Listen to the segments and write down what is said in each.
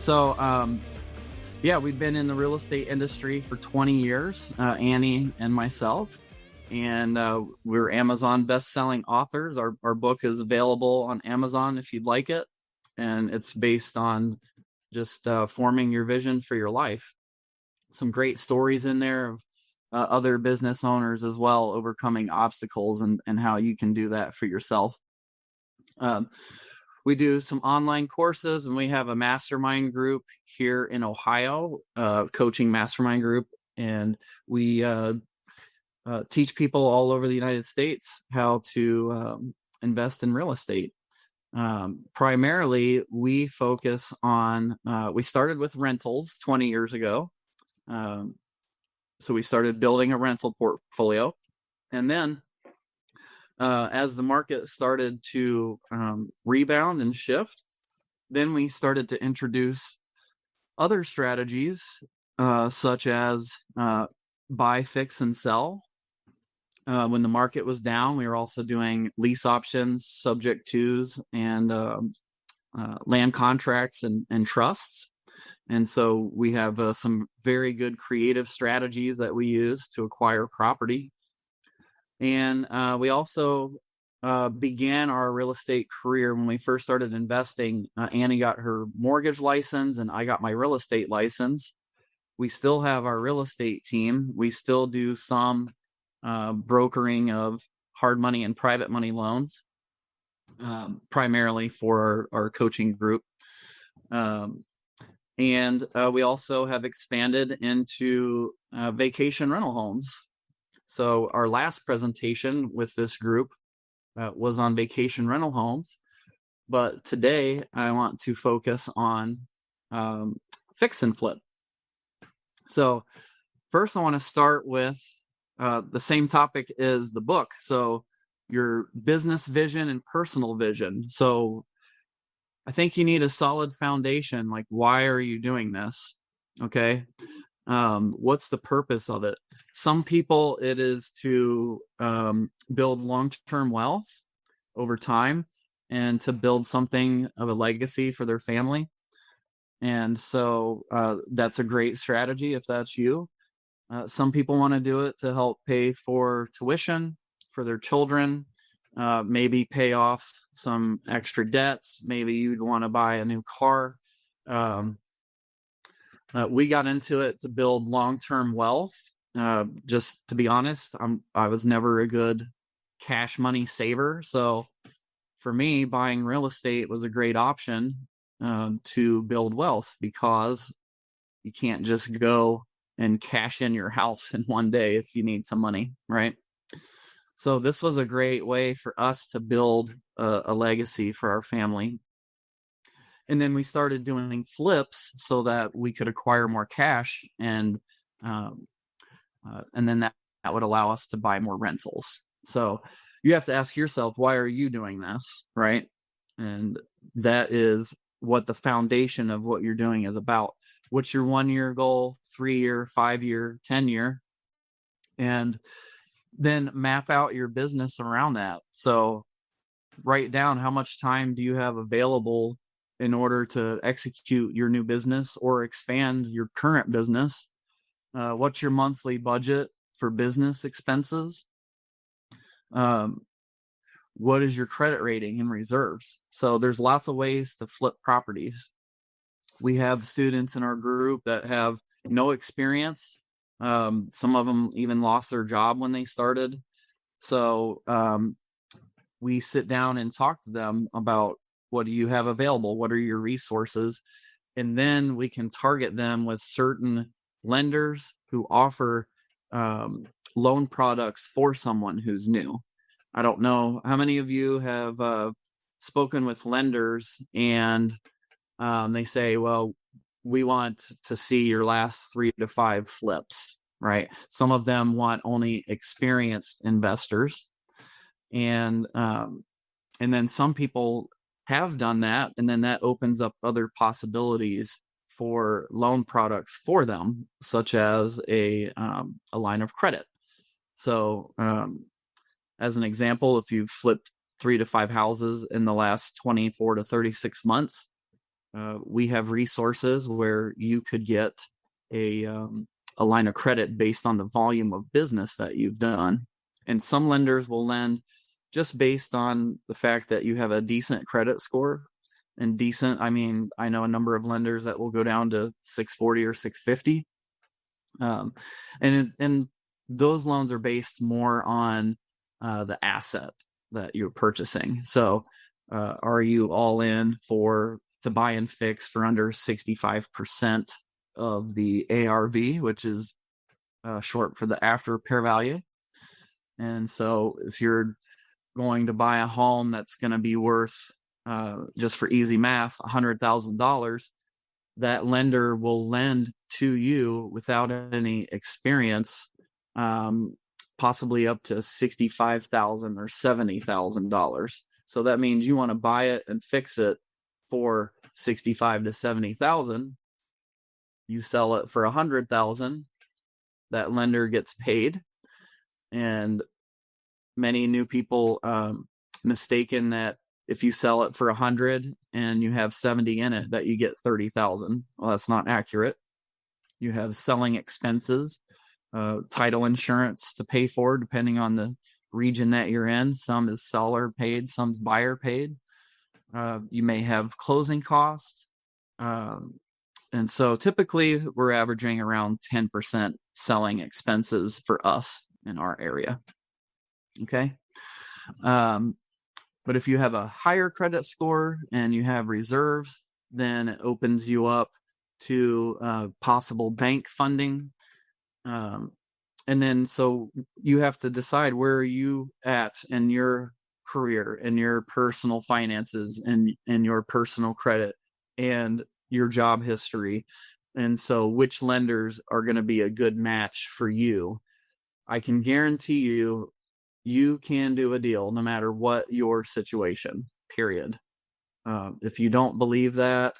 Yeah, we've been in the real estate industry for 20 years, Annie and myself, and we're Amazon best-selling authors. Our book is available on Amazon if you'd like it, and it's based on just forming your vision for your life. Some great stories in there of other business owners as well, overcoming obstacles and how you can do that for yourself. We do some online courses, and we have a mastermind group here in Ohio, coaching mastermind group, and we teach people all over the United States how to invest in real estate. Primarily, we focus on, we started with rentals 20 years ago. So we started building a rental portfolio, and then as the market started to rebound and shift, then we started to introduce other strategies such as buy, fix, and sell. When the market was down, we were also doing lease options, subject tos, and land contracts and trusts. And so we have some very good creative strategies that we use to acquire property. And we also began our real estate career when we first started investing. Annie got her mortgage license and I got my real estate license. We still have our real estate team. We still do some brokering of hard money and private money loans, primarily for our coaching group. And we also have expanded into vacation rental homes. So our last presentation with this group was on vacation rental homes, but today I want to focus on fix and flip. So first I want to start with the same topic as the book. So your business vision and personal vision. So I think you need a solid foundation. Like, why are you doing this? Okay. What's the purpose of it? Some people, it is to build long-term wealth over time and to build something of a legacy for their family. And so that's a great strategy if that's you. Some people want to do it to help pay for tuition for their children, maybe pay off some extra debts. Maybe you'd want to buy a new car. We got into it to build long-term wealth. Just to be honest, I was never a good cash money saver. So for me, buying real estate was a great option to build wealth, because you can't just go and cash in your house in one day if you need some money, right? So this was a great way for us to build a legacy for our family. And then we started doing flips so that we could acquire more cash, and then that would allow us to buy more rentals. So you have to ask yourself, why are you doing this, right? And that is what the foundation of what you're doing is about. What's your 1-year goal, 3-year, 5-year, 10-year? And then map out your business around that. So write down, how much time do you have available in order to execute your new business or expand your current business? What's your monthly budget for business expenses? What is your credit rating and reserves? So there's lots of ways to flip properties. We have students in our group that have no experience. Some of them even lost their job when they started. So we sit down and talk to them about, what do you have available? What are your resources? And then we can target them with certain lenders who offer loan products for someone who's new. I don't know how many of you have spoken with lenders and they say, well, we want to see your last 3 to 5 flips, right? Some of them want only experienced investors. And then some people have done that, and then that opens up other possibilities for loan products for them, such as a line of credit. So as an example, if you've flipped 3 to 5 houses in the last 24 to 36 months, we have resources where you could get a line of credit based on the volume of business that you've done. And some lenders will lend just based on the fact that you have a decent credit score. And decent, I mean, I know a number of lenders that will go down to 640 or 650. And those loans are based more on the asset that you're purchasing. So are you all in to buy and fix for under 65% of the ARV, which is short for the after repair value? And so if you're going to buy a home that's going to be worth, just for easy math, $100,000, that lender will lend to you without any experience, possibly up to $65,000 or $70,000. So that means you want to buy it and fix it for $65,000 to $70,000. You sell it for $100,000. That lender gets paid, and many new people mistaken that if you sell it for 100 and you have 70 in it, that you get 30,000. Well, that's not accurate. You have selling expenses, title insurance to pay for, depending on the region that you're in. Some is seller paid, some's buyer paid. You may have closing costs. And so typically we're averaging around 10% selling expenses for us in our area. Okay. But if you have a higher credit score and you have reserves, then it opens you up to possible bank funding. And then so you have to decide, where are you at in your career and your personal finances and your personal credit and your job history. And so which lenders are going to be a good match for you? I can guarantee you, you can do a deal no matter what your situation, period. If you don't believe that,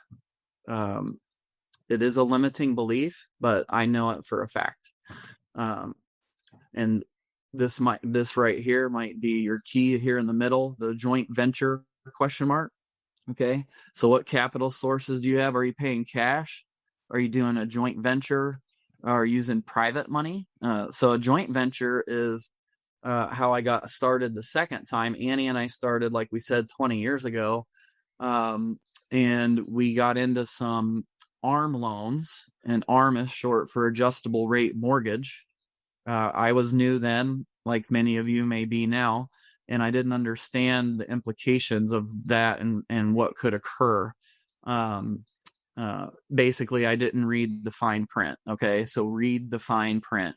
it is a limiting belief, but I know it for a fact. And this right here might be your key here in the middle, the joint venture ? Okay. So what capital sources do you have? Are you paying cash? Are you doing a joint venture? Are you using private money? So a joint venture is how I got started the second time. Annie and I started, like we said, 20 years ago. And we got into some ARM loans, and ARM is short for adjustable rate mortgage. I was new then, like many of you may be now, and I didn't understand the implications of that and what could occur. Basically, I didn't read the fine print. Okay, so read the fine print,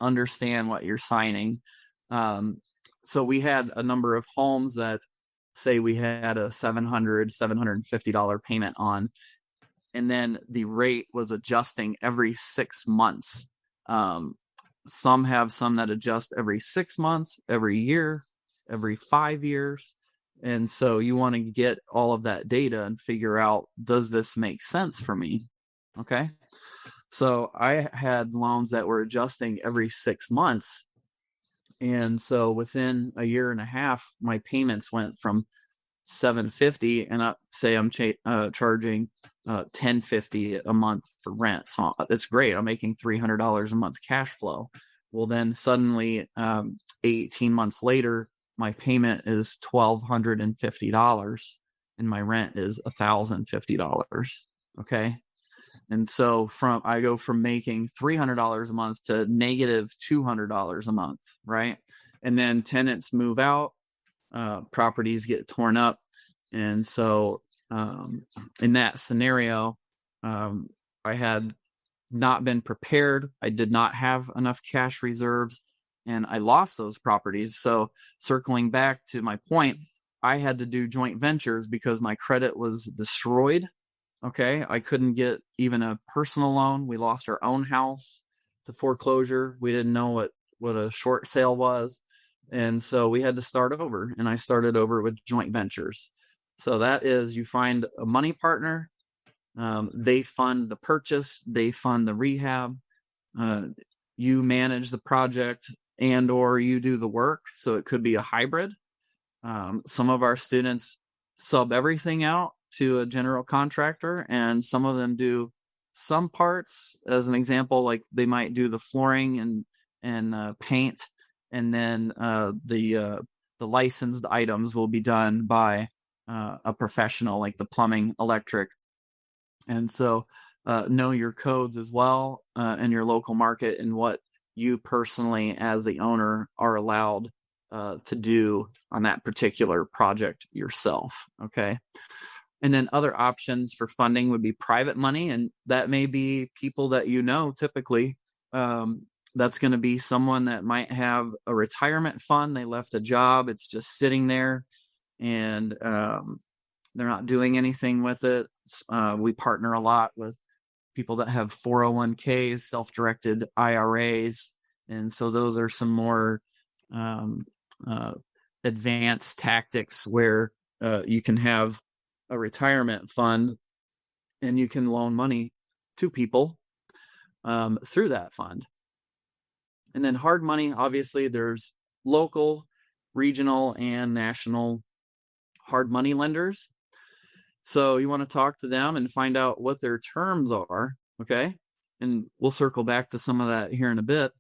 understand what you're signing. So we had a number of homes that, say, we had a $750 payment on, and then the rate was adjusting every 6 months. Some have some that adjust every 6 months, every year, every 5 years. And so you want to get all of that data and figure out, does this make sense for me? Okay. So I had loans that were adjusting every 6 months. And so within a year and a half, my payments went from $750, and I'm charging $1,050 a month for rent. So it's great. I'm making $300 a month cash flow. Well, then suddenly, 18 months later, my payment is $1,250 and my rent is $1,050. Okay. And so I go from making $300 a month to negative $200 a month. Right. And then tenants move out, properties get torn up. And so, in that scenario, I had not been prepared. I did not have enough cash reserves, and I lost those properties. So circling back to my point, I had to do joint ventures because my credit was destroyed. Okay. I couldn't get even a personal loan. We lost our own house to foreclosure. We didn't know what a short sale was. And so we had to start over, and I started over with joint ventures. So that is, you find a money partner, they fund the purchase, they fund the rehab, you manage the project, and or you do the work. So it could be a hybrid. Some of our students sub everything out to a general contractor, and some of them do some parts. As an example, like they might do the flooring and paint, and then the licensed items will be done by a professional, like the plumbing, electric. And so know your codes as well in your local market, and what you personally as the owner are allowed to do on that particular project yourself. Okay. And then other options for funding would be private money, and that may be people that you know typically. That's going to be someone that might have a retirement fund. They left a job, it's just sitting there, and they're not doing anything with it. We partner a lot with people that have 401ks, self-directed IRAs, and so those are some more advanced tactics where you can have a retirement fund and you can loan money to people through that fund. And then hard money, obviously there's local, regional, and national hard money lenders. So you want to talk to them and find out what their terms are, okay? And we'll circle back to some of that here in a bit.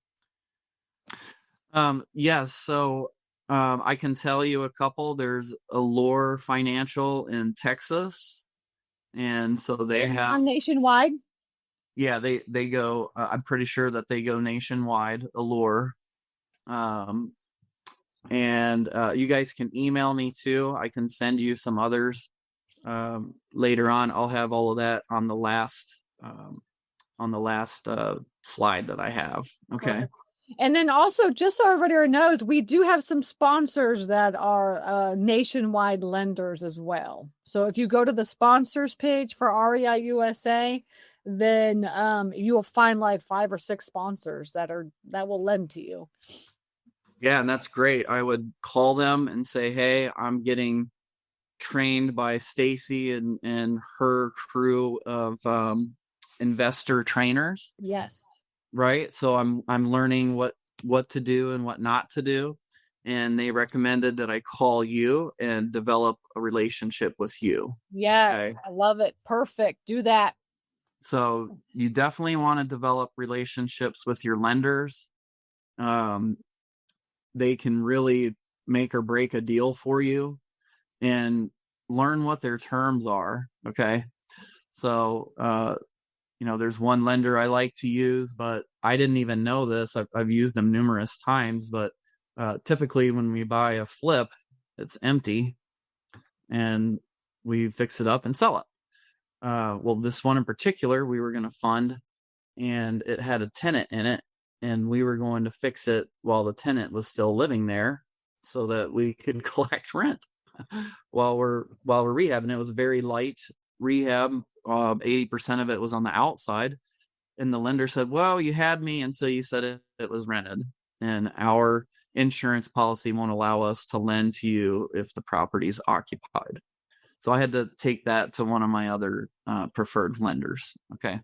Yes, so I can tell you a couple. There's Allure Financial in Texas, and so they have nationwide. Yeah, they go. I'm pretty sure that they go nationwide. Allure, and you guys can email me too. I can send you some others later on. I'll have all of that on the last slide that I have. Okay. Perfect. And then also, just so everybody knows, we do have some sponsors that are nationwide lenders as well. So if you go to the sponsors page for REI USA, then you will find like 5 or 6 sponsors that will lend to you. Yeah, and that's great. I would call them and say, hey, I'm getting trained by Stacy and her crew of investor trainers. Yes. Right. So I'm learning what to do and what not to do. And they recommended that I call you and develop a relationship with you. Yes. Okay? I love it. Perfect. Do that. So you definitely want to develop relationships with your lenders. They can really make or break a deal for you, and learn what their terms are. Okay. So, there's one lender I like to use, but I didn't even know this. I've used them numerous times, but typically when we buy a flip, it's empty and we fix it up and sell it. Well, this one in particular, we were going to fund, and it had a tenant in it, and we were going to fix it while the tenant was still living there so that we could collect rent while we're rehabbing. It was a very light rehab. 80% of it was on the outside, and the lender said, well, you had me until you said it was rented, and our insurance policy won't allow us to lend to you if the property's occupied. So I had to take that to one of my other preferred lenders. Okay.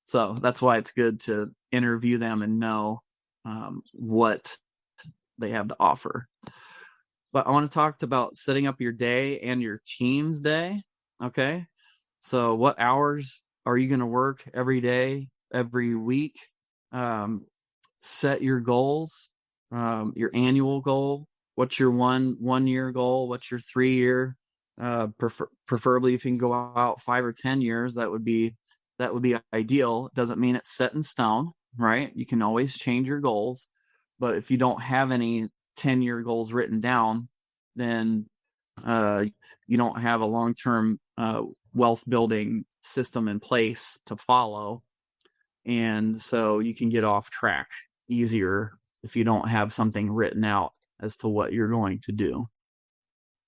So that's why it's good to interview them and know what they have to offer. But I want to talk about setting up your day and your team's day. Okay. So what hours are you going to work every day, every week? Set your goals, your annual goal. What's your one year goal? What's your 3-year? Preferably if you can go out 5 or 10 years, that would be ideal. Doesn't mean it's set in stone, right? You can always change your goals, but if you don't have any 10-year goals written down, then you don't have a long-term wealth building system in place to follow, and so you can get off track easier if you don't have something written out as to what you're going to do.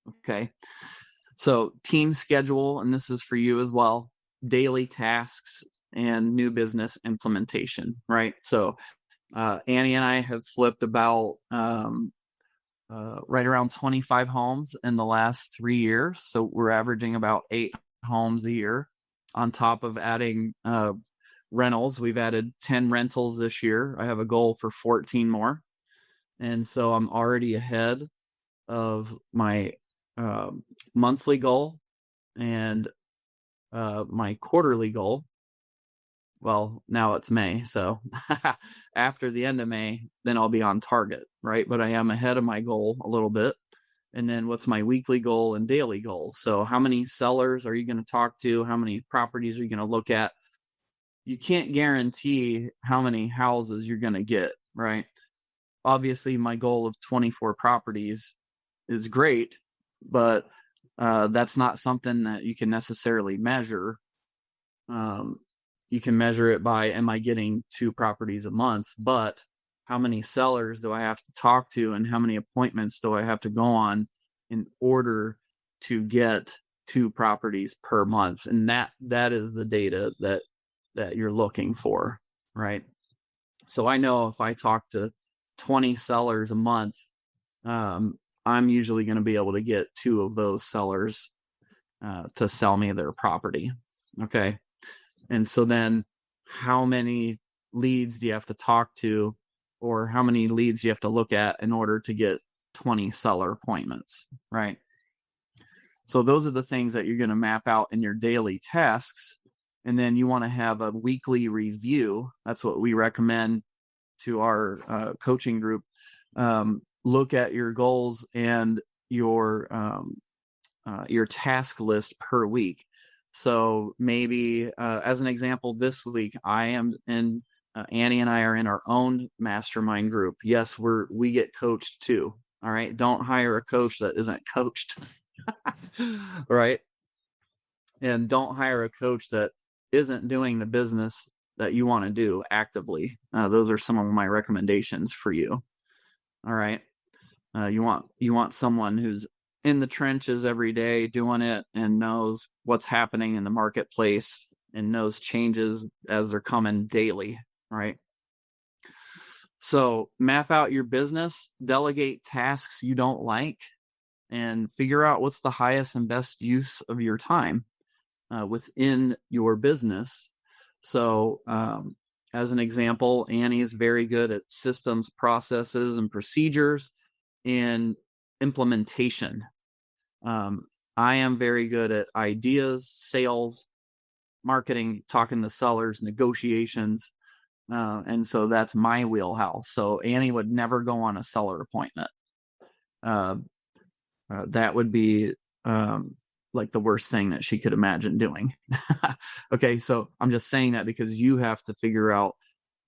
Okay, so team schedule, and this is for you as well, daily tasks and new business implementation, right? So Annie and I have flipped about right around 25 homes in the last 3 years. So we're averaging about 8 homes a year, on top of adding rentals. We've added 10 rentals this year. I have a goal for 14 more. And so I'm already ahead of my monthly goal And my quarterly goal, well, now it's May, so after the end of May, then I'll be on target, right? But I am ahead of my goal a little bit. And then what's my weekly goal and daily goal? So how many sellers are you going to talk to? How many properties are you going to look at? You can't guarantee how many houses you're going to get, right? Obviously, my goal of 24 properties is great, but that's not something that you can necessarily measure. You can measure it by, am I getting 2 properties a month? But how many sellers do I have to talk to, and how many appointments do I have to go on in order to get 2 properties per month? And that is the data that you're looking for, right? So I know if I talk to 20 sellers a month, I'm usually going to be able to get 2 of those sellers to sell me their property. Okay. And so then how many leads do you have to talk to, or how many leads do you have to look at in order to get 20 seller appointments, right? So those are the things that you're going to map out in your daily tasks. And then you want to have a weekly review. That's what we recommend to our coaching group. Look at your goals and your task list per week. So maybe as an example, this week I am in, Annie and I are in our own mastermind group. Yes, we get coached too. All right. Don't hire a coach that isn't coached. Right. And don't hire a coach that isn't doing the business that you want to do actively. Those are some of my recommendations for you. All right. You want someone who's in the trenches every day doing it and knows what's happening in the marketplace and knows changes as they're coming daily, right? So map out your business, delegate tasks you don't like, and figure out what's the highest and best use of your time within your business. So as an example, Annie is very good at systems, processes, and procedures and implementation. I am very good at ideas, sales, marketing, talking to sellers, negotiations. And so that's my wheelhouse. So Annie would never go on a seller appointment. That would be like the worst thing that she could imagine doing. Okay, so I'm just saying that because you have to figure out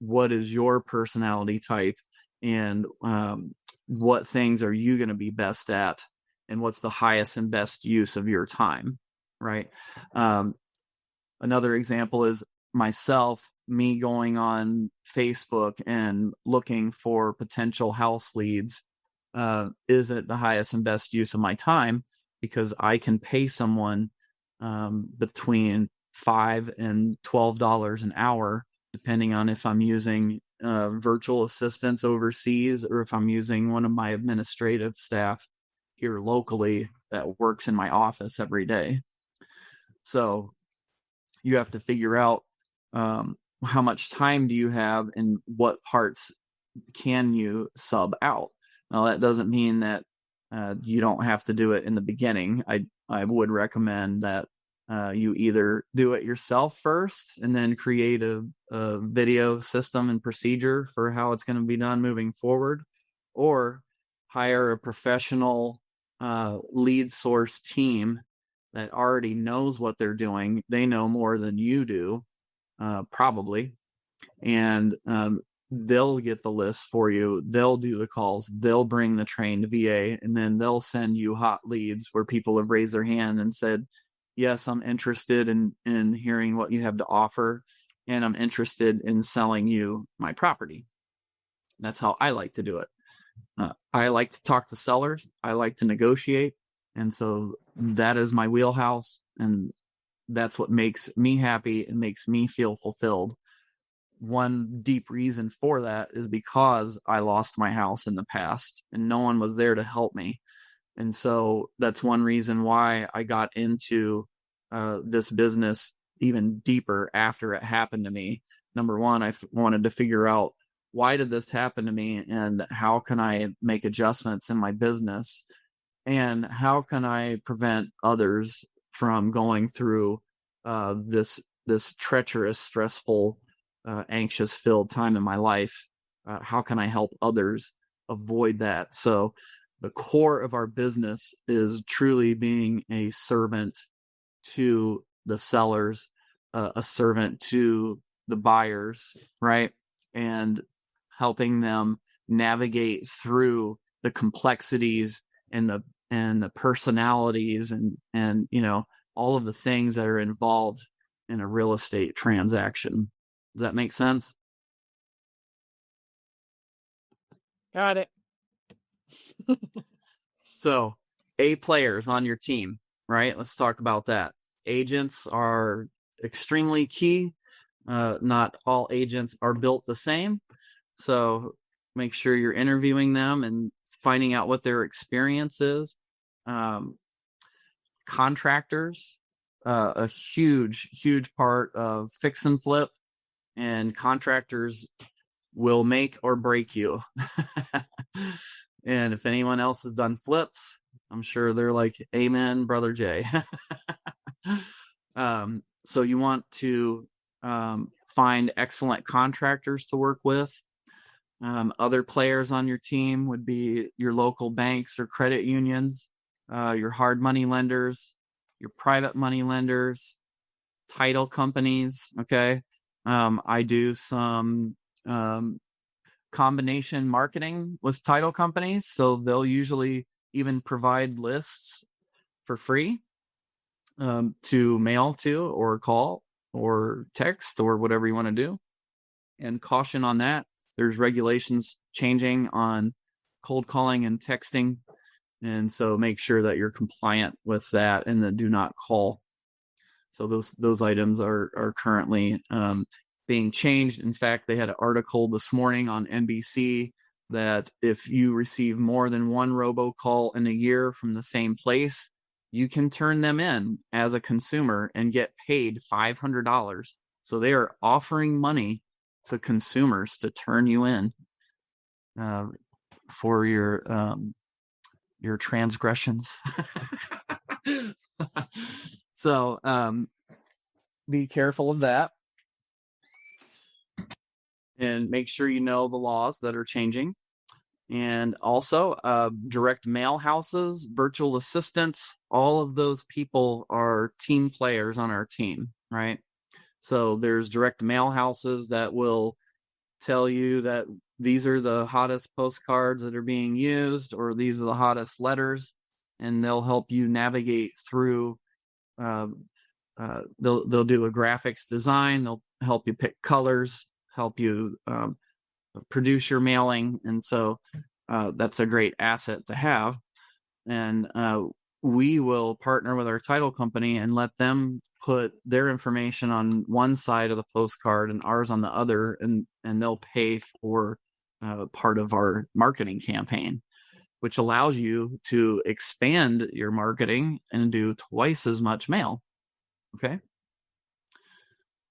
what is your personality type and what things are you going to be best at and what's the highest and best use of your time, right? Another example is me going on Facebook and looking for potential house leads isn't the highest and best use of my time, because I can pay someone between $5 and $12 an hour, depending on if I'm using virtual assistants overseas or if I'm using one of my administrative staff here locally that works in my office every day. So you have to figure out how much time do you have and what parts can you sub out. Now, that doesn't mean that you don't have to do it in the beginning. I would recommend that you either do it yourself first and then create a video system and procedure for how it's going to be done moving forward, or hire a professional lead source team that already knows what they're doing. They know more than you do, probably. And they'll get the list for you. They'll do the calls. They'll bring the trained VA, and then they'll send you hot leads where people have raised their hand and said, yes, I'm interested in hearing what you have to offer, and I'm interested in selling you my property. That's how I like to do it. I like to talk to sellers. I like to negotiate. And so that is my wheelhouse. And that's what makes me happy and makes me feel fulfilled. One deep reason for that is because I lost my house in the past and no one was there to help me. And so that's one reason why I got into this business even deeper after it happened to me. Number one, I wanted to figure out, why did this happen to me, and how can I make adjustments in my business, and how can I prevent others from going through this treacherous, stressful, anxious-filled time in my life. How can I help others avoid that? So the core of our business is truly being a servant to the sellers, a servant to the buyers, right? And helping them navigate through the complexities and the personalities and all of the things that are involved in a real estate transaction. Does that make sense? Got it. So, A players on your team, right? Let's talk about that. Agents are extremely key. Not all agents are built the same. So make sure you're interviewing them and finding out what their experience is. Contractors, a huge part of fix and flip, and contractors will make or break you. And if anyone else has done flips, I'm sure they're like, amen, brother Jay. So you want to find excellent contractors to work with. Other players on your team would be your local banks or credit unions, your hard money lenders, your private money lenders, title companies. Okay. I do some combination marketing with title companies. So they'll usually even provide lists for free to mail to or call or text or whatever you want to do. And caution on that. There's regulations changing on cold calling and texting. And so make sure that you're compliant with that and the do not call. So those items are currently being changed. In fact, they had an article this morning on NBC that if you receive more than one robocall in a year from the same place, you can turn them in as a consumer and get paid $500. So they are offering money to consumers to turn you in for your transgressions. So be careful of that. And make sure you know the laws that are changing. And also direct mail houses, virtual assistants, all of those people are team players on our team, right? So there's direct mail houses that will tell you that these are the hottest postcards that are being used, or these are the hottest letters, and they'll help you navigate through. They'll do a graphics design. They'll help you pick colors, help you produce your mailing, and so that's a great asset to have. And we will partner with our title company and let them put their information on one side of the postcard and ours on the other, and they'll pay for part of our marketing campaign, which allows you to expand your marketing and do twice as much mail. Okay.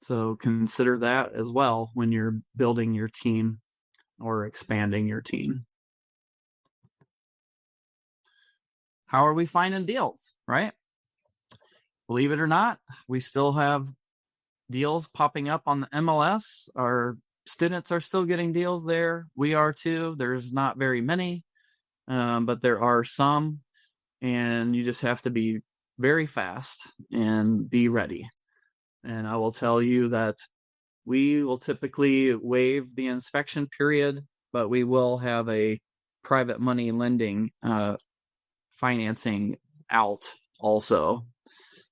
So consider that as well when you're building your team or expanding your team. How are we finding deals, right? Believe it or not, we still have deals popping up on the MLS. Our students are still getting deals there. We are too. There's not very many, but there are some, and you just have to be very fast and be ready. And I will tell you that we will typically waive the inspection period, but we will have a private money lending financing out also.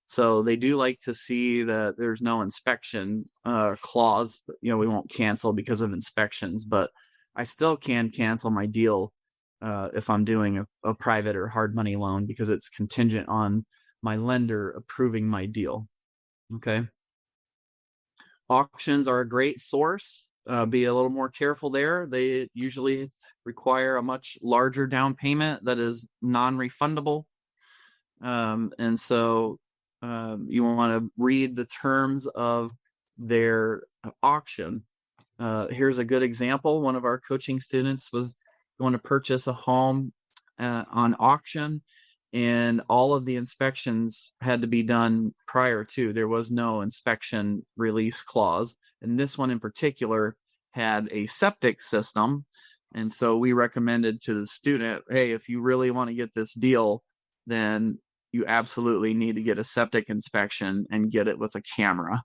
So they do like to see that there's no inspection clause. We won't cancel because of inspections, but I still can cancel my deal if I'm doing a private or hard money loan, because it's contingent on my lender approving my deal. Okay. Auctions are a great source. Be a little more careful there. They usually require a much larger down payment that is non-refundable. And so you want to read the terms of their auction. Here's a good example. One of our coaching students was going to purchase a home on auction, and all of the inspections had to be done prior to. There was no inspection release clause. And this one in particular had a septic system. And so we recommended to the student, hey, if you really want to get this deal, then you absolutely need to get a septic inspection and get it with a camera,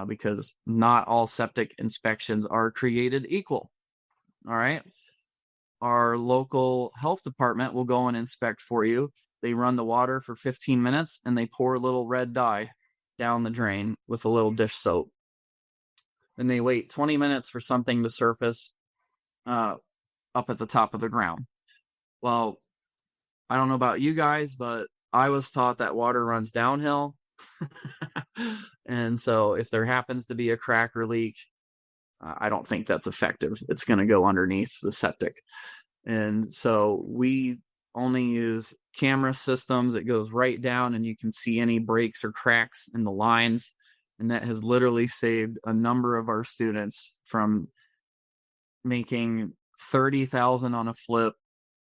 because not all septic inspections are created equal. All right. Our local health department will go and inspect for you. They run the water for 15 minutes and they pour a little red dye down the drain with a little dish soap. Then they wait 20 minutes for something to surface up at the top of the ground. Well, I don't know about you guys, but I was taught that water runs downhill. And so if there happens to be a crack or leak, I don't think that's effective. It's going to go underneath the septic. And so we only use camera systems. It goes right down and you can see any breaks or cracks in the lines. And that has literally saved a number of our students from making 30,000 on a flip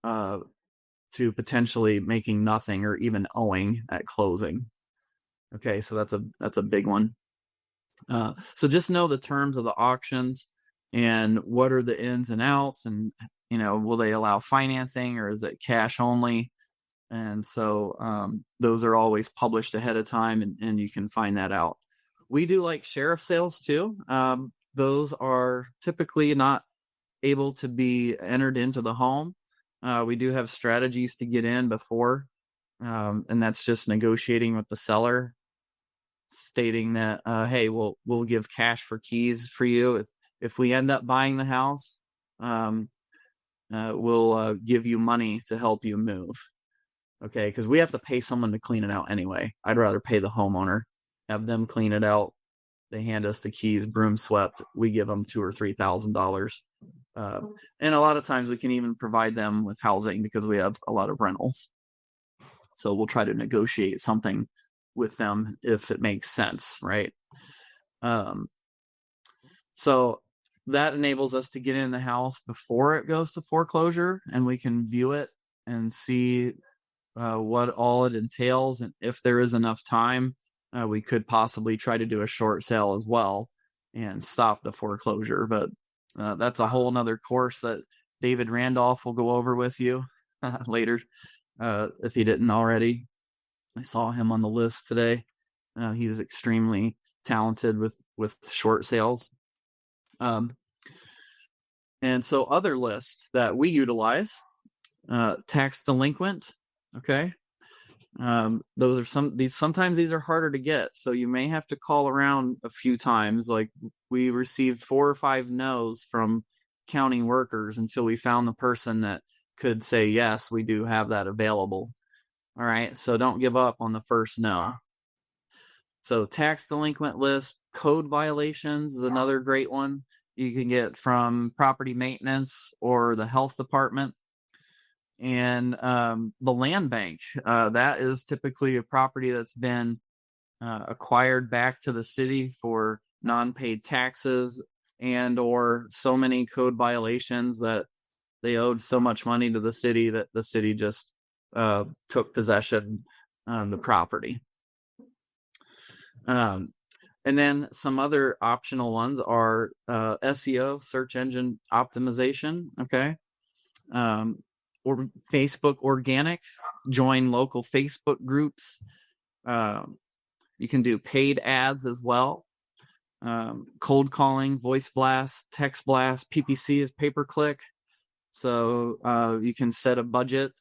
to potentially making nothing or even owing at closing. Okay, so that's a big one. So just know the terms of the auctions and what are the ins and outs, and will they allow financing or is it cash only? And so those are always published ahead of time, and you can find that out. We do like sheriff sales too. Those are typically not able to be entered into the home. We do have strategies to get in before, and that's just negotiating with the seller, stating that, hey, we'll give cash for keys for you if we end up buying the house. We'll give you money to help you move. Okay, because we have to pay someone to clean it out anyway. I'd rather pay the homeowner, have them clean it out. They hand us the keys, broom swept. We give them $2,000 or $3,000. And a lot of times we can even provide them with housing because we have a lot of rentals. So we'll try to negotiate something with them if it makes sense, right? So that enables us to get in the house before it goes to foreclosure, and we can view it and see what all it entails. And if there is enough time, we could possibly try to do a short sale as well and stop the foreclosure. But that's a whole nother course that David Randolph will go over with you later, if he didn't already. I saw him on the list today. He's extremely talented with short sales. And so other lists that we utilize, tax delinquent. Okay. Those are sometimes these are harder to get. So you may have to call around a few times. Like we received 4 or 5 no's from county workers until we found the person that could say, yes, we do have that available. All right. So don't give up on the first no. So tax delinquent list, code violations is another great one you can get from property maintenance or the health department. And the land bank, that is typically a property that's been acquired back to the city for non-paid taxes and or so many code violations that they owed so much money to the city that the city just took possession of the property. And then some other optional ones are SEO, search engine optimization. Okay. Or Facebook organic, join local Facebook groups. You can do paid ads as well. Cold calling, voice blast, text blast, PPC is pay-per-click. So you can set a budget,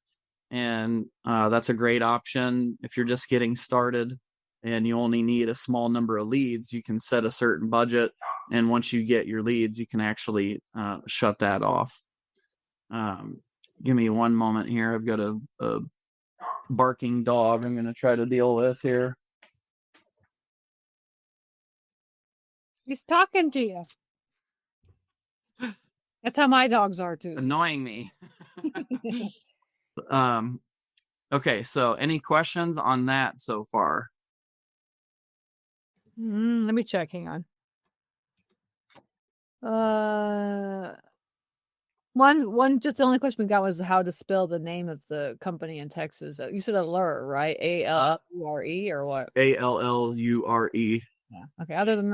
and that's a great option. If you're just getting started and you only need a small number of leads, you can set a certain budget. And once you get your leads, you can actually shut that off. Give me one moment here. I've got a barking dog I'm going to try to deal with here. He's talking to you. That's how my dogs are too. Annoying me. Okay, so any questions on that so far? Let me check. Hang on. Just the only question we got was how to spell the name of the company in Texas. You said Allure, right? ALLURE or what? ALLURE. Yeah. Okay. Other than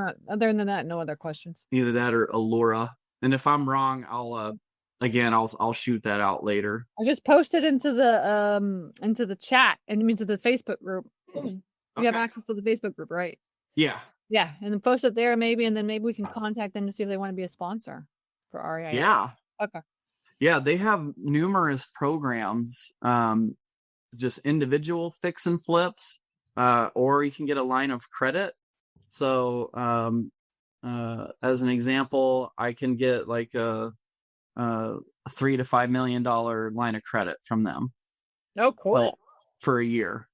that, no other questions. Either that or Allura. And if I'm wrong, I'll shoot that out later. I just posted into the chat, and it means to the Facebook group. You have access to the Facebook group, right? Yeah. Yeah, and then post it there maybe, and then maybe we can contact them to see if they want to be a sponsor for REI. Yeah. Okay. Yeah, they have numerous programs, just individual fix and flips, or you can get a line of credit. So, as an example, I can get like a $3 to $5 million line of credit from them. Oh, cool. For a year.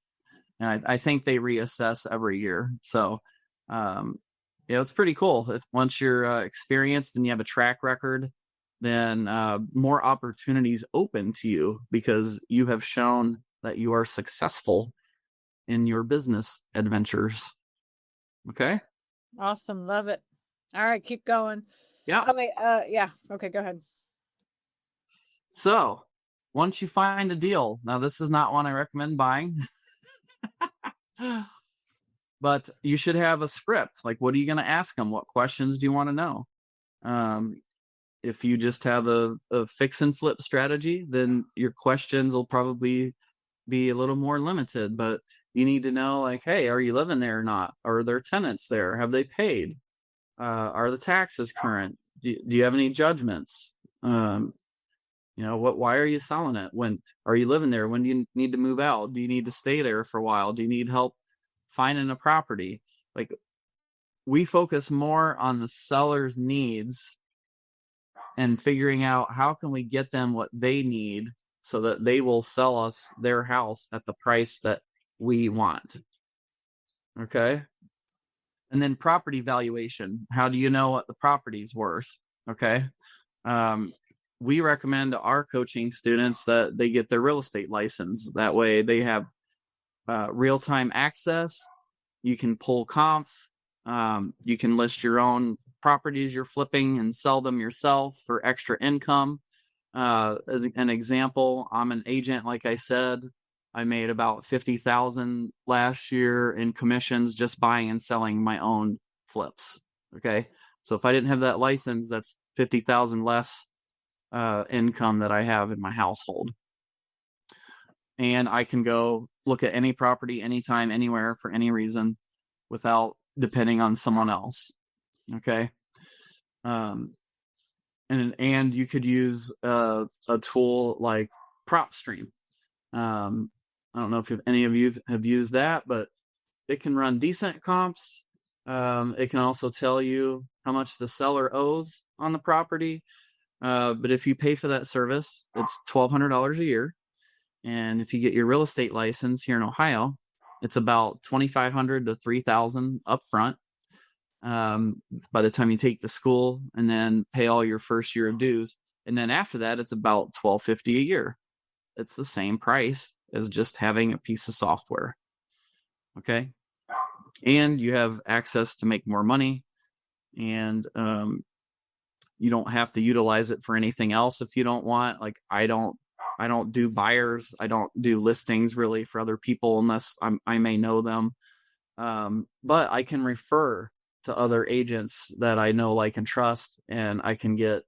And I think they reassess every year. So, it's pretty cool. Once you're experienced and you have a track record, then more opportunities open to you because you have shown that you are successful in your business adventures. Okay. Awesome. Love it. All right. Keep going. Yeah. Yeah. Okay. Go ahead. So once you find a deal, now this is not one I recommend buying, but you should have a script. Like, what are you going to ask them? What questions do you want to know? If you just have a fix and flip strategy, then your questions will probably be a little more limited, but you need to know, like, hey, are you living there or not? Are there tenants there? Have they paid? Are the taxes current? Do you have any judgments? Why are you selling it? When are you living there? When do you need to move out? Do you need to stay there for a while? Do you need help finding a property? Like, we focus more on the seller's needs and figuring out how can we get them what they need so that they will sell us their house at the price that we want. Okay. And then property valuation. How do you know what the property's worth? Okay. We recommend to our coaching students that they get their real estate license. That way they have real-time access. You can pull comps. You can list your own properties you're flipping and sell them yourself for extra income. As an example, I'm an agent. Like I said, I made about $50,000 last year in commissions just buying and selling my own flips. Okay. So if I didn't have that license, that's $50,000 less income that I have in my household. And I can go look at any property anytime, anywhere, for any reason without depending on someone else. Okay. And you could use a tool like PropStream. I don't know if any of you have used that, but it can run decent comps. It can also tell you how much the seller owes on the property. But if you pay for that service, it's $1,200 a year. And if you get your real estate license here in Ohio, it's about $2,500 to $3,000 upfront. By the time you take the school and then pay all your first year of dues. And then after that, it's about $1,250 a year. It's the same price as just having a piece of software. Okay. And you have access to make more money, and you don't have to utilize it for anything else if you don't want. Like, I don't do buyers. I don't do listings really for other people unless I may know them. But I can refer to other agents that I know, like, and trust, and I can get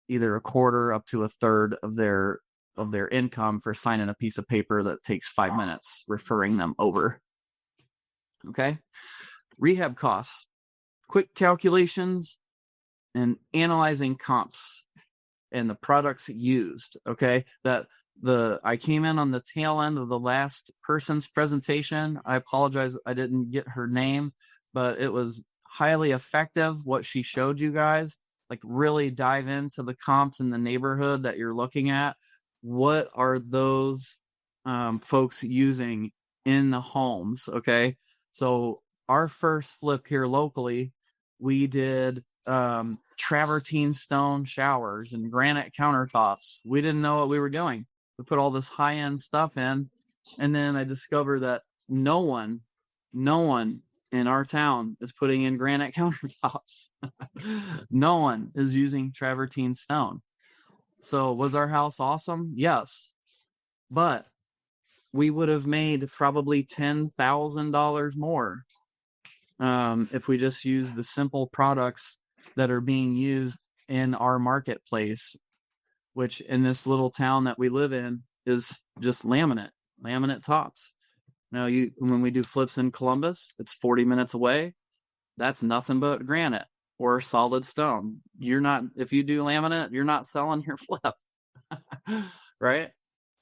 either a quarter up to a third of their income for signing a piece of paper that takes 5 minutes, referring them over. Okay. Rehab costs, quick calculations, and analyzing comps and the products used. Okay. I came in on the tail end of the last person's presentation. I apologize, I didn't get her name, but it was highly effective what she showed you guys. Like, really dive into the comps in the neighborhood that you're looking at. What are those folks using in the homes? Okay. So our first flip here locally, we did travertine stone showers and granite countertops. We didn't know what we were doing. We put all this high-end stuff in, and then I discovered that no one in our town is putting in granite countertops. No one is using travertine stone. So was our house awesome? Yes. But we would have made probably $10,000 more if we just use the simple products that are being used in our marketplace, which in this little town that we live in is just laminate tops. Now, when we do flips in Columbus, it's 40 minutes away. That's nothing but granite or solid stone. If you do laminate, you're not selling your flip, right?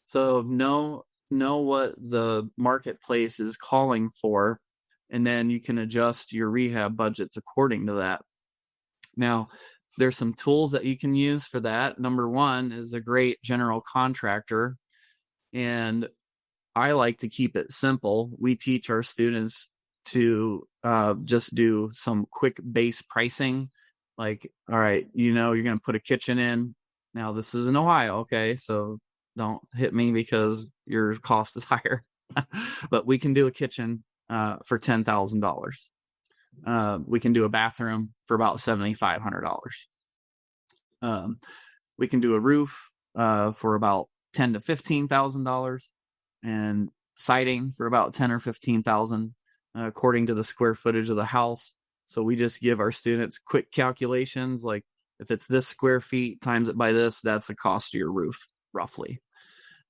So know what the marketplace is calling for, and then you can adjust your rehab budgets according to that. Now, there's some tools that you can use for that. Number one is a great general contractor, and I like to keep it simple. We teach our students to just do some quick base pricing. Like, all right, you're going to put a kitchen in. Now, this is in Ohio, okay? So don't hit me because your cost is higher. But we can do a kitchen for $10,000. We can do a bathroom for about $7,500. We can do a roof for about $10,000 to $15,000, and siding for about $10,000 or $15,000, according to the square footage of the house. So we just give our students quick calculations, like if it's this square feet times it by this, that's the cost of your roof, roughly.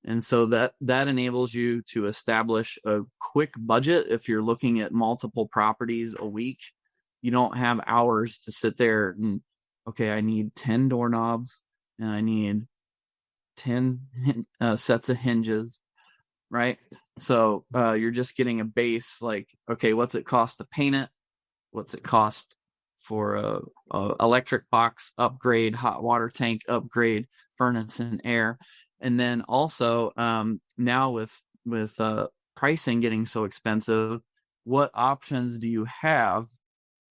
And so that enables you to establish a quick budget. If you're looking at multiple properties a week, you don't have hours to sit there and, okay, I need 10 doorknobs and I need 10 sets of hinges, right? So you're just getting a base, like, okay, what's it cost to paint it? What's it cost for a electric box upgrade, hot water tank upgrade, furnace and air? And then also now with pricing getting so expensive, what options do you have?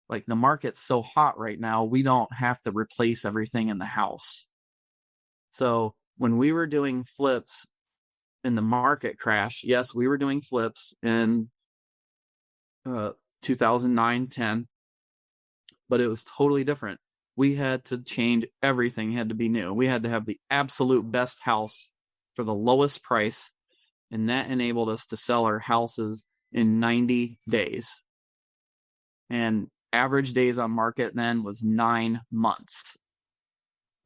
Like, the market's so hot right now, we don't have to replace everything in the house. So when we were doing flips in the market crash, yes, we were doing flips in 2009-10, but it was totally different. We had to change everything, had to be new. We had to have the absolute best house for the lowest price, and that enabled us to sell our houses in 90 days. And average days on market then was 9 months.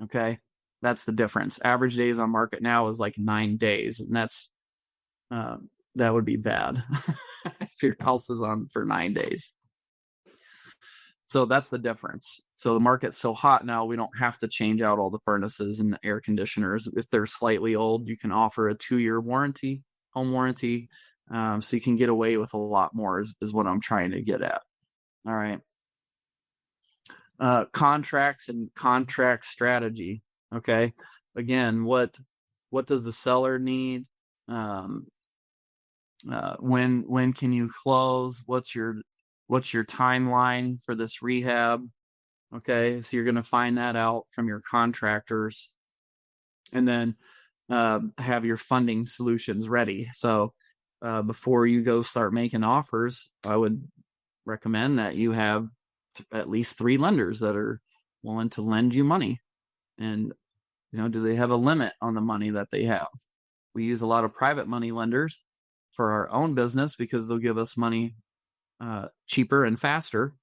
Okay, that's the difference. Average days on market now is like 9 days, and that's that would be bad if your house is on for 9 days. So that's the difference. So the market's so hot now, we don't have to change out all the furnaces and the air conditioners. If they're slightly old, you can offer a 2-year warranty, home warranty. So you can get away with a lot more is what I'm trying to get at. All right. Contracts and contract strategy. Okay. Again, what does the seller need? When can you close? What's your timeline for this rehab? Okay, so you're going to find that out from your contractors, and then have your funding solutions ready. So before you go start making offers, I would recommend that you have at least 3 lenders that are willing to lend you money. And do they have a limit on the money that they have? We use a lot of private money lenders for our own business because they'll give us money cheaper and faster.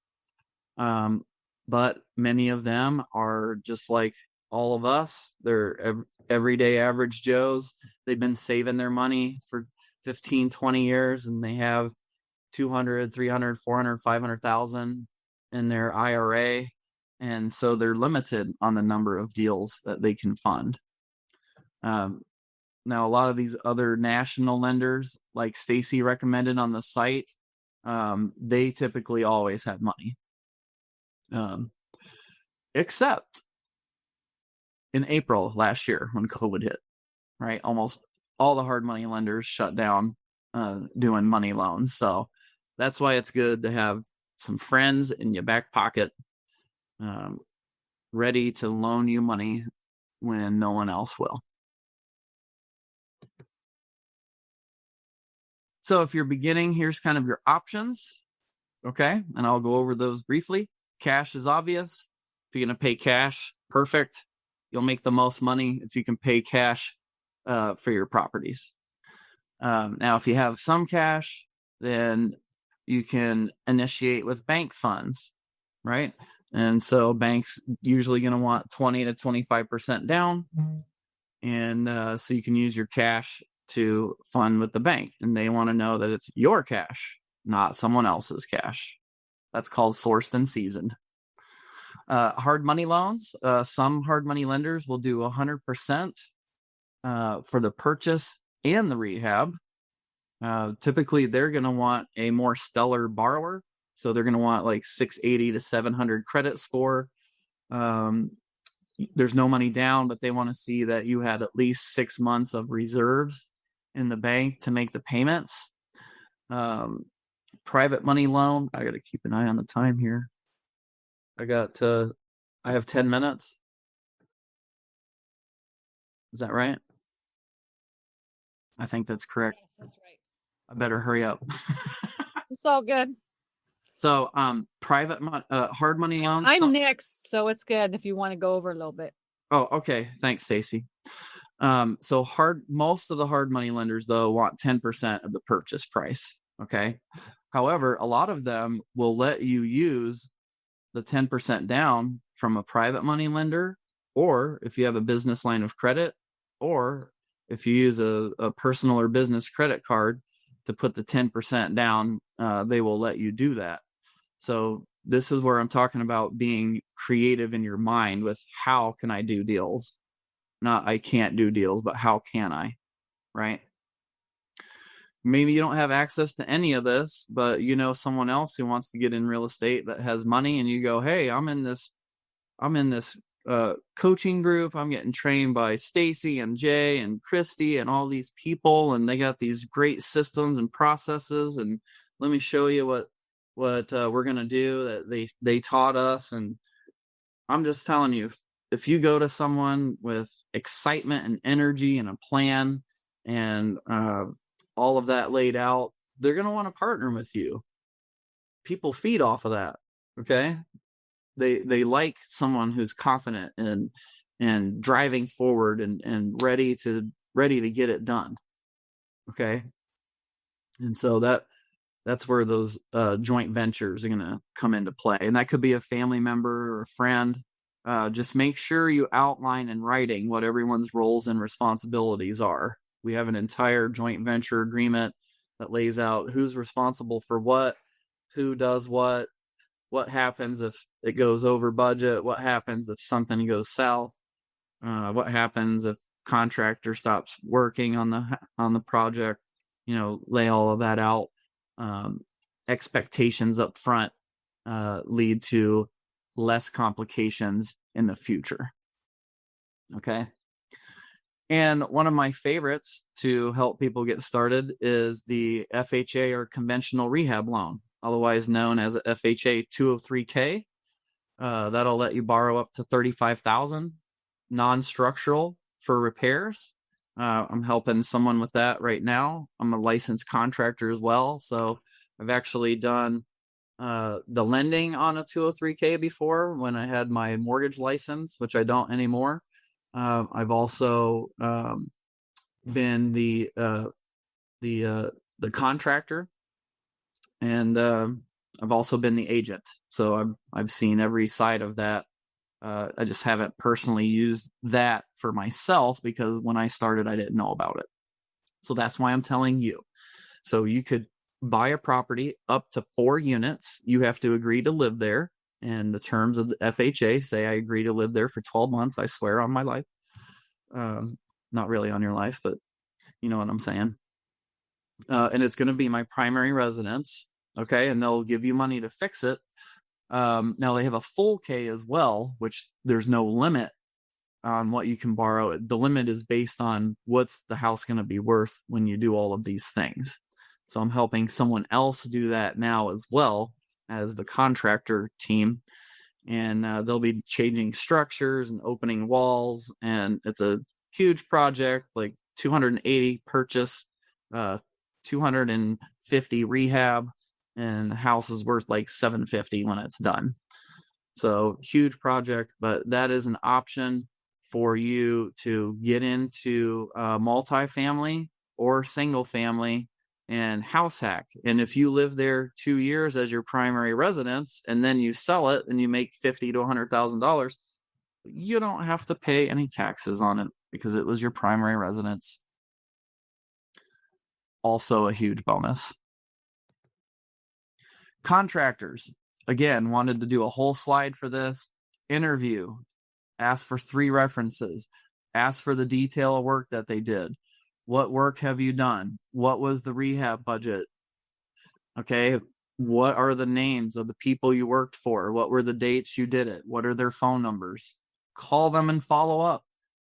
But many of them are just like all of us. They're everyday average Joes. They've been saving their money for 15, 20 years, and they have 200, 300, 400, 500,000 in their IRA. And so they're limited on the number of deals that they can fund. Now, a lot of these other national lenders, like Stacy recommended on the site, they typically always have money. Except in April last year when COVID hit, right? Almost all the hard money lenders shut down doing money loans. So that's why it's good to have some friends in your back pocket ready to loan you money when no one else will. So if you're beginning, here's kind of your options. Okay, and I'll go over those briefly. Cash is obvious. If you're going to pay cash, perfect. you'll make the most money if you can pay cash for your properties. Now, if you have some cash, then you can initiate with bank funds, right? And so banks usually going to want 20 to 25% down. And so you can use your cash to fund with the bank. And they want to know that it's your cash, not someone else's cash. That's called sourced and seasoned. Hard money loans. Some hard money lenders will do 100% for the purchase and the rehab. Typically, they're going to want a more stellar borrower. So they're going to want like 680 to 700 credit score. There's no money down, but they want to see that you had at least 6 months of reserves in the bank to make the payments. Private money loan. I got to keep an eye on the time here. I have 10 minutes. Is that right? I think that's correct. Yes, that's right. I better hurry up. It's all good. So, hard money loans. I'm next, so it's good if you want to go over a little bit. Oh, okay. Thanks, Stacy. So most of the hard money lenders though want 10% of the purchase price. Okay. However, a lot of them will let you use the 10% down from a private money lender, or if you have a business line of credit, or if you use a personal or business credit card to put the 10% down, they will let you do that. So this is where I'm talking about being creative in your mind with how can I do deals? Not I can't do deals, but how can I, right? Maybe you don't have access to any of this, but you know someone else who wants to get in real estate that has money, and you go, hey, I'm in this coaching group. I'm getting trained by Stacy and Jay and Christy and all these people, and they got these great systems and processes, and let me show you what we're gonna do that they taught us. And I'm just telling you, if you go to someone with excitement and energy and a plan and all of that laid out, they're gonna want to partner with you. People feed off of that. Okay. They like someone who's confident and driving forward and ready to get it done. Okay. And so that's where those joint ventures are going to come into play. And that could be a family member or a friend. Just make sure you outline in writing what everyone's roles and responsibilities are. We have an entire joint venture agreement that lays out who's responsible for what, who does what happens if it goes over budget, what happens if something goes south, what happens if contractor stops working on the project. Lay all of that out. Expectations up front lead to less complications in the future. Okay. And one of my favorites to help people get started is the FHA or conventional rehab loan, otherwise known as FHA 203K. That'll let you borrow up to $35,000 non-structural for repairs. I'm helping someone with that right now. I'm a licensed contractor as well. So I've actually done the lending on a 203K before when I had my mortgage license, which I don't anymore. I've also been the contractor, and I've also been the agent. So I've seen every side of that. I just haven't personally used that for myself because when I started, I didn't know about it. So that's why I'm telling you. So you could buy a property up to 4 units. You have to agree to live there. And the terms of the FHA say I agree to live there for 12 months. I swear on my life. Not really on your life, but you know what I'm saying. And it's going to be my primary residence. Okay. And they'll give you money to fix it. Now they have a full K as well, which there's no limit on what you can borrow. The limit is based on what's the house going to be worth when you do all of these things. So I'm helping someone else do that now as well as the contractor team. And they'll be changing structures and opening walls. And it's a huge project, like 280 purchase, 250 rehab, and the house is worth like $750 when it's done. So huge project, but that is an option for you to get into multifamily or single family and house hack. And if you live there 2 years as your primary residence and then you sell it and you make $50,000 to $100,000, you don't have to pay any taxes on it because it was your primary residence. Also a huge bonus. Contractors, again, wanted to do a whole slide for this. Interview, ask for 3 references, ask for the detail of work that they did. What work have you done? What was the rehab budget? Okay, what are the names of the people you worked for? What were the dates you did it? What are their phone numbers? Call them and follow up.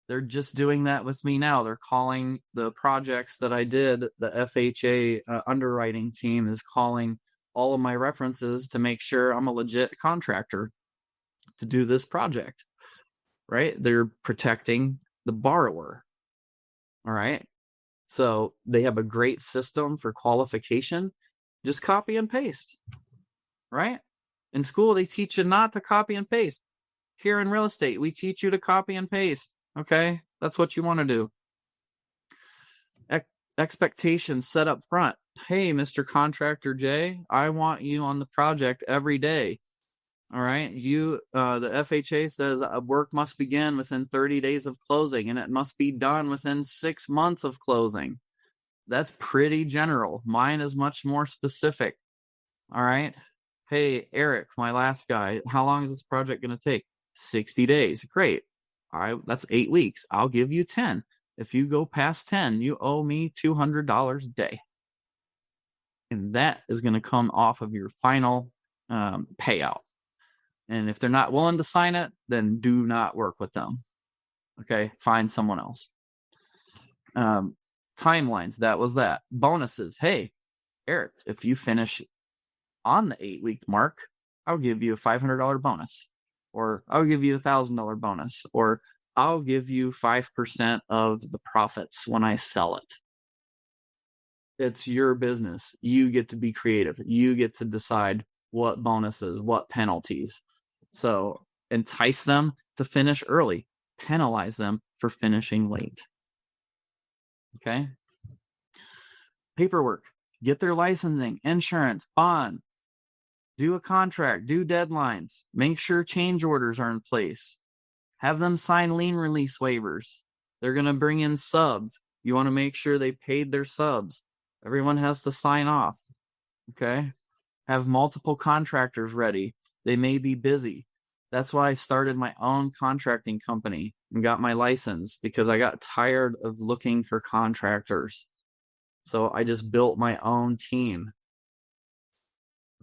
They're just doing that with me now. They're calling the projects that I did. The FHA underwriting team is calling all of my references to make sure I'm a legit contractor to do this project, right? They're protecting the borrower. All right. So they have a great system for qualification. Just copy and paste, right? In school, they teach you not to copy and paste. Here in real estate, we teach you to copy and paste. Okay, that's what you want to do. Expectations set up front. Hey, Mr. Contractor J, I want you on the project every day. All right, the FHA says work must begin within 30 days of closing, and it must be done within 6 months of closing. That's pretty general. Mine is much more specific. All right. Hey, Eric, my last guy, how long is this project going to take? 60 days. Great. That's 8 weeks. I'll give you 10. If you go past 10, you owe me $200 a day. And that is going to come off of your final payout. And if they're not willing to sign it, then do not work with them. Okay, find someone else. Timelines, that was that. Bonuses. Hey, Eric, if you finish on the 8-week mark, I'll give you a $500 bonus. Or I'll give you $1,000 bonus. Or I'll give you 5% of the profits when I sell it. It's your business. You get to be creative. You get to decide what bonuses, what penalties. So entice them to finish early. Penalize them for finishing late. Okay? Paperwork. Get their licensing, insurance, bond. Do a contract. Do deadlines. Make sure change orders are in place. Have them sign lien release waivers. They're going to bring in subs. You want to make sure they paid their subs. Everyone has to sign off. Okay? Have multiple contractors ready. They may be busy. That's why I started my own contracting company and got my license, because I got tired of looking for contractors. So I just built my own team.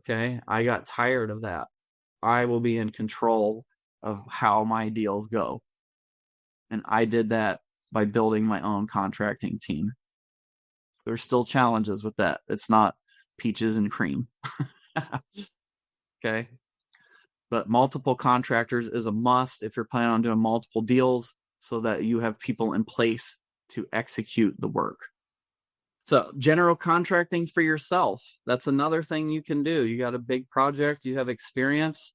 Okay? I got tired of that. I will be in control of how my deals go. And I did that by building my own contracting team. There's still challenges with that. It's not peaches and cream. Okay? But multiple contractors is a must if you're planning on doing multiple deals, so that you have people in place to execute the work. So general contracting for yourself, that's another thing you can do. You got a big project, you have experience,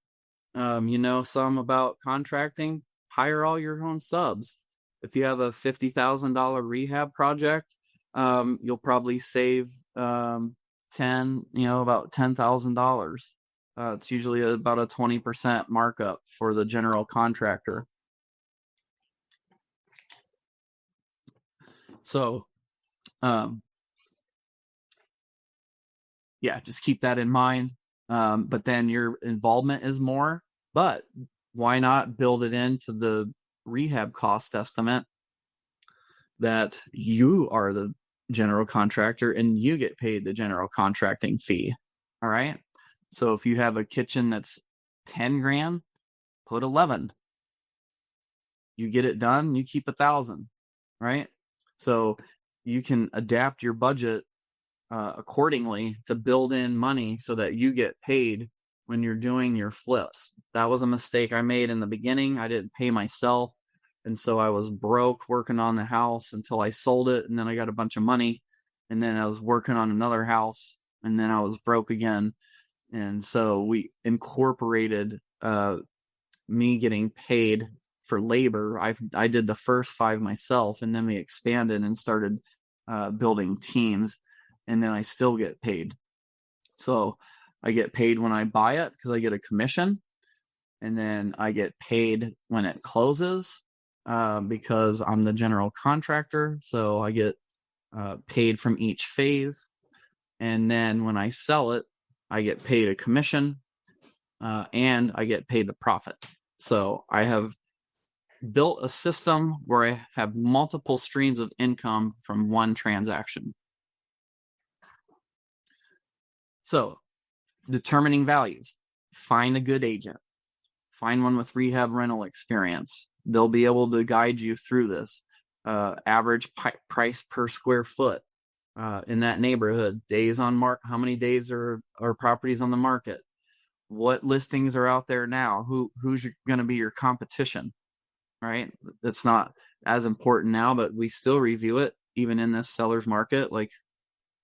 you know some about contracting, hire all your own subs. If you have a $50,000 rehab project, you'll probably save about $10,000. It's usually about a 20% markup for the general contractor. So, just keep that in mind. But then your involvement is more. But why not build it into the rehab cost estimate that you are the general contractor and you get paid the general contracting fee? All right. So if you have a kitchen that's 10 grand, put 11. You get it done, you keep 1,000, right? So you can adapt your budget accordingly to build in money so that you get paid when you're doing your flips. That was a mistake I made in the beginning. I didn't pay myself. And so I was broke working on the house until I sold it. And then I got a bunch of money. And then I was working on another house. And then I was broke again. And so we incorporated me getting paid for labor. I did the first 5 myself, and then we expanded and started building teams, and then I still get paid. So I get paid when I buy it because I get a commission, and then I get paid when it closes because I'm the general contractor. So I get paid from each phase, and then when I sell it, I get paid a commission, and I get paid the profit. So I have built a system where I have multiple streams of income from one transaction. So, determining values. Find a good agent. Find one with rehab rental experience. They'll be able to guide you through this. Average price per square foot in that neighborhood. Days on market. How many days are properties on the market? What listings are out there now? Who's going to be your competition? Right? It's not as important now, but we still review it even in this seller's market. Like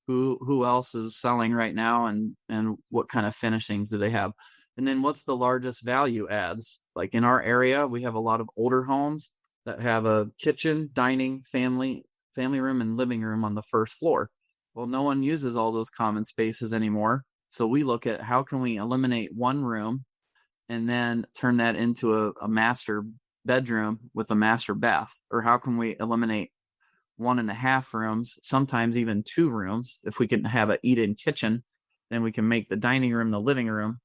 who else is selling right now, and what kind of finishings do they have? And then what's the largest value adds? Like in our area, we have a lot of older homes that have a kitchen, dining, family room, and living room on the first floor. Well, no one uses all those common spaces anymore. So we look at how can we eliminate one room and then turn that into a master bedroom with a master bath? Or how can we eliminate 1.5 rooms, sometimes even 2 rooms? If we can have an eat-in kitchen, then we can make the dining room the living room,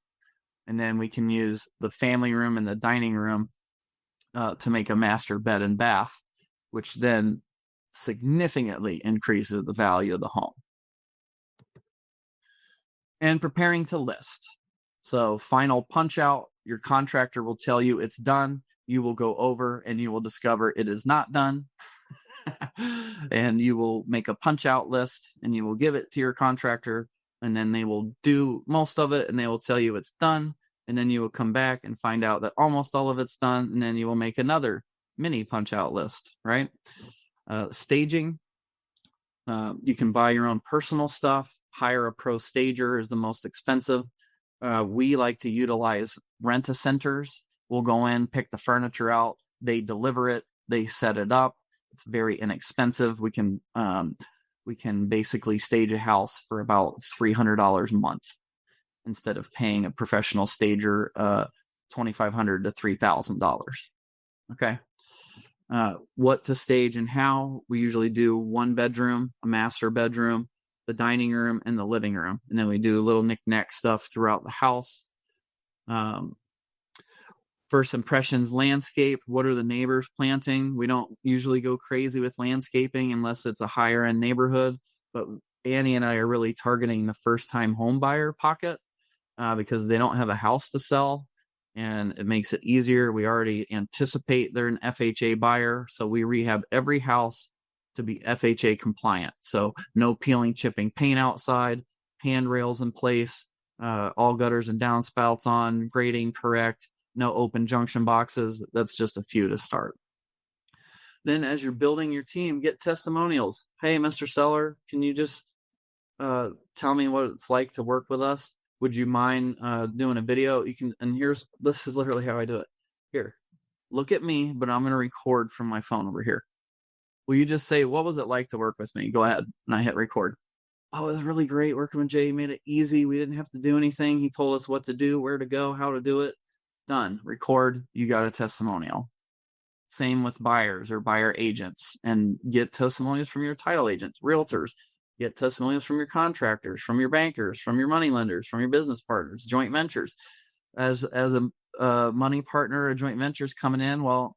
and then we can use the family room and the dining room to make a master bed and bath, which then significantly increases the value of the home. And preparing to list. So final punch out, your contractor will tell you it's done. You will go over and you will discover it is not done. And you will make a punch out list and you will give it to your contractor, and then they will do most of it and they will tell you it's done. And then you will come back and find out that almost all of it's done. And then you will make another mini punch out list, right? Staging. You can buy your own personal stuff. Hire a pro stager is the most expensive. We like to utilize rent-a-centers. We'll go in, pick the furniture out. They deliver it. They set it up. It's very inexpensive. We can basically stage a house for about $300 a month instead of paying a professional stager $2,500 to $3,000. Okay. What to stage and how. We usually do 1 bedroom, a master bedroom, the dining room, and the living room. And then we do little knick-knack stuff throughout the house. First impressions, landscape. What are the neighbors planting? We don't usually go crazy with landscaping unless it's a higher end neighborhood. But Annie and I are really targeting the first-time home buyer pocket because they don't have a house to sell, and it makes it easier. We already anticipate they're an FHA buyer, so we rehab every house to be FHA compliant. So no peeling, chipping paint outside, handrails in place, all gutters and downspouts on, grading correct, no open junction boxes. That's just a few to start. Then as you're building your team, get testimonials. Hey, Mr. Seller, can you just tell me what it's like to work with us? Would you mind doing a video? You can, and this is literally how I do it. Here, look at me, but I'm going to record from my phone over here. Will you just say, what was it like to work with me? Go ahead. And I hit record. Oh, it was really great working with Jay. He made it easy. We didn't have to do anything. He told us what to do, where to go, how to do it. Done. Record. You got a testimonial. Same with buyers or buyer agents, and get testimonials from your title agents, realtors. Get testimonials from your contractors, from your bankers, from your money lenders, from your business partners, joint ventures. As a money partner, a joint venture's coming in. Well,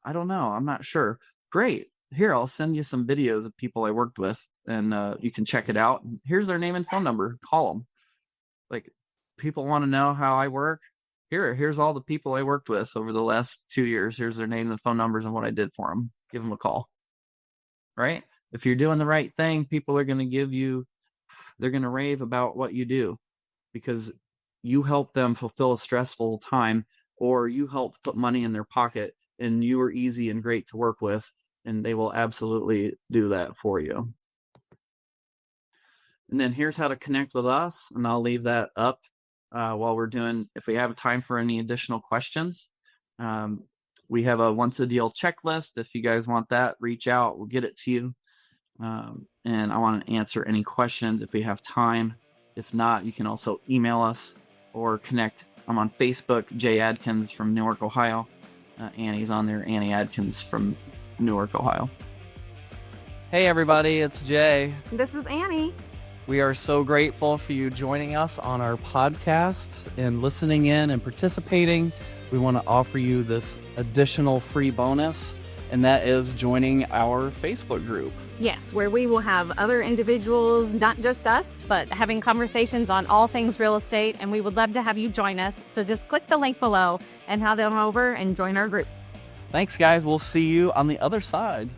I don't know. I'm not sure. Great. Here, I'll send you some videos of people I worked with, and you can check it out. Here's their name and phone number. Call them. Like, people want to know how I work. Here's all the people I worked with over the last 2 years. Here's their name and phone numbers and what I did for them. Give them a call. Right? If you're doing the right thing, people are going to they're going to rave about what you do because you help them fulfill a stressful time, or you helped put money in their pocket, and you are easy and great to work with, and they will absolutely do that for you. And then here's how to connect with us, and I'll leave that up while we're doing, if we have time for any additional questions. We have a once a deal checklist. If you guys want that, reach out. We'll get it to you. And I want to answer any questions if we have time. If not, you can also email us or connect. I'm on Facebook, Jay Adkins from Newark, Ohio. Annie's on there, Annie Adkins from Newark, Ohio. Hey everybody, it's Jay. This is Annie. We are so grateful for you joining us on our podcast and listening in and participating. We want to offer you this additional free bonus, and that is joining our Facebook group. Yes, where we will have other individuals, not just us, but having conversations on all things real estate, and we would love to have you join us. So just click the link below and head on over and join our group. Thanks, guys. We'll see you on the other side.